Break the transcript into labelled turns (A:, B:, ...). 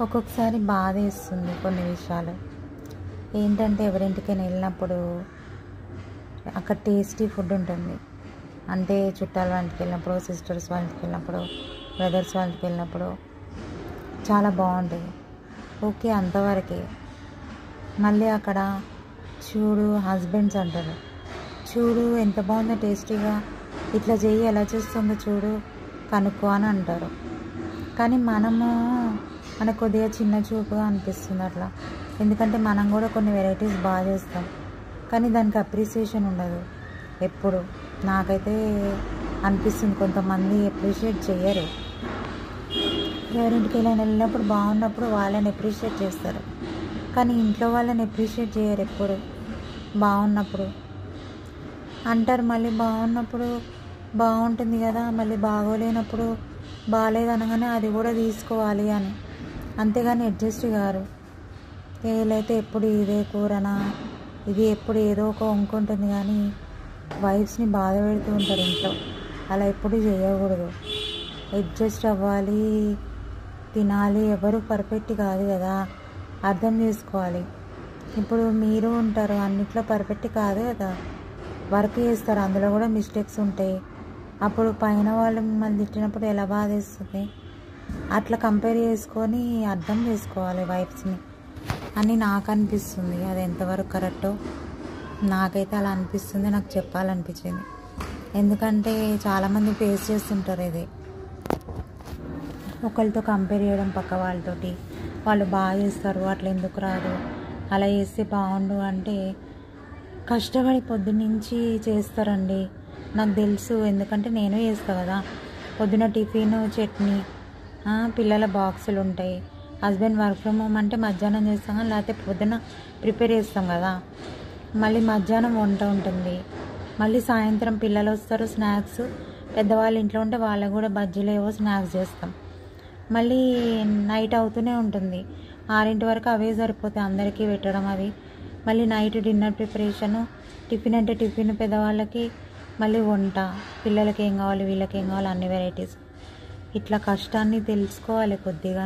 A: ఒక్కొక్కసారి బాధేస్తుంది కొన్ని విషయాలు. ఏంటంటే ఎవరింటికైనా వెళ్ళినప్పుడు అక్కడ టేస్టీ ఫుడ్ ఉంటుంది. అంటే చుట్టాల వాళ్ళకి వెళ్ళినప్పుడు, సిస్టర్స్ వాళ్ళకి వెళ్ళినప్పుడు, బ్రదర్స్ వాళ్ళకి వెళ్ళినప్పుడు చాలా బాగుంటుంది. ఓకే, అంతవరకే. మళ్ళీ అక్కడ చూడు హస్బెండ్స్ అంటారు, చూడు ఎంత బాగుందో టేస్టీగా, ఇట్లా చెయ్యి ఎలా చేస్తుందో చూడు కనుక్కో అని అంటారు. కానీ మనకు కొద్దిగా చిన్న చూపుగా అనిపిస్తుంది అట్లా. ఎందుకంటే మనం కూడా కొన్ని వెరైటీస్ బాగా చేస్తాం, కానీ దానికి అప్రిసియేషన్ ఉండదు ఎప్పుడు. నాకైతే అనిపిస్తుంది కొంతమంది అప్రిషియేట్ చేయరు. ఎవరింటికి వెళ్ళినప్పుడు బాగున్నప్పుడు వాళ్ళని అప్రిషియేట్ చేస్తారు, కానీ ఇంట్లో వాళ్ళని అప్రిషియేట్ చేయరు ఎప్పుడు. బాగున్నప్పుడు అంటారు, మళ్ళీ బాగున్నప్పుడు బాగుంటుంది కదా, మళ్ళీ బాగోలేనప్పుడు బాగాలేదు అనగానే అది కూడా తీసుకోవాలి అని, అంతేగాని అడ్జస్ట్ గారు. వీళ్ళైతే ఎప్పుడు ఇదే కూరనా, ఇది ఎప్పుడు ఏదో ఒక వంక ఉంటుంది, కానీ వైఫ్స్ని బాధ పెడుతూ ఉంటారు ఇంట్లో. అలా ఎప్పుడు చేయకూడదు. అడ్జస్ట్ అవ్వాలి, తినాలి. ఎవరు పర్ఫెక్ట్ కాదు కదా, అర్థం చేసుకోవాలి. ఇప్పుడు మీరు ఉంటారు, అన్నిట్లో పర్ఫెక్ట్ కాదు కదా, వర్క్ చేస్తారు, అందులో కూడా మిస్టేక్స్ ఉంటాయి. అప్పుడు పైన వాళ్ళు మిమ్మల్ని తిట్టినప్పుడు ఎలా బాధేస్తుంది. అట్లా కంపేర్ చేసుకొని అర్థం చేసుకోవాలి వైఫ్స్ని అని నాకు అనిపిస్తుంది. అది ఎంతవరకు కరెక్టో నాకైతే అలా అనిపిస్తుంది, నాకు చెప్పాలనిపించింది. ఎందుకంటే చాలామంది ఫేస్ చేస్తుంటారు ఇది, ఒకరితో కంపేర్ చేయడం పక్క వాళ్ళతోటి. వాళ్ళు బాగా చేస్తారు, అట్లా ఎందుకు రాదు, అలా చేస్తే బాగుండు అంటే కష్టపడి పొద్దున్నుంచి చేస్తారండి. నాకు తెలుసు, ఎందుకంటే నేను చేస్తాను కదా. పొద్దున టిఫిన్, చట్నీ, పిల్లల బాక్సులు ఉంటాయి. హస్బెండ్ వర్క్ ఫ్రమ్ హోమ్ అంటే మధ్యాహ్నం చేస్తాం, లేకపోతే పొద్దున ప్రిపేర్ చేస్తాం కదా. మళ్ళీ మధ్యాహ్నం వంట ఉంటుంది, మళ్ళీ సాయంత్రం పిల్లలు వస్తారు, స్నాక్స్. పెద్దవాళ్ళు ఇంట్లో ఉంటే వాళ్ళకు కూడా బజ్జీలు ఏవో స్నాక్స్ చేస్తాం. మళ్ళీ నైట్ అవుతూనే ఉంటుంది, 6 వరకు అవే సరిపోతాయి అందరికీ పెట్టడం అవి. మళ్ళీ నైట్ డిన్నర్ ప్రిపరేషను, టిఫిన్ అంటే టిఫిన్ పెద్దవాళ్ళకి, మళ్ళీ వంట, పిల్లలకి ఏం కావాలి, వీళ్ళకి ఏం కావాలి, అన్ని వెరైటీస్. ఇట్లా కష్టాన్ని తెలుసుకోవాలి కొద్దిగా.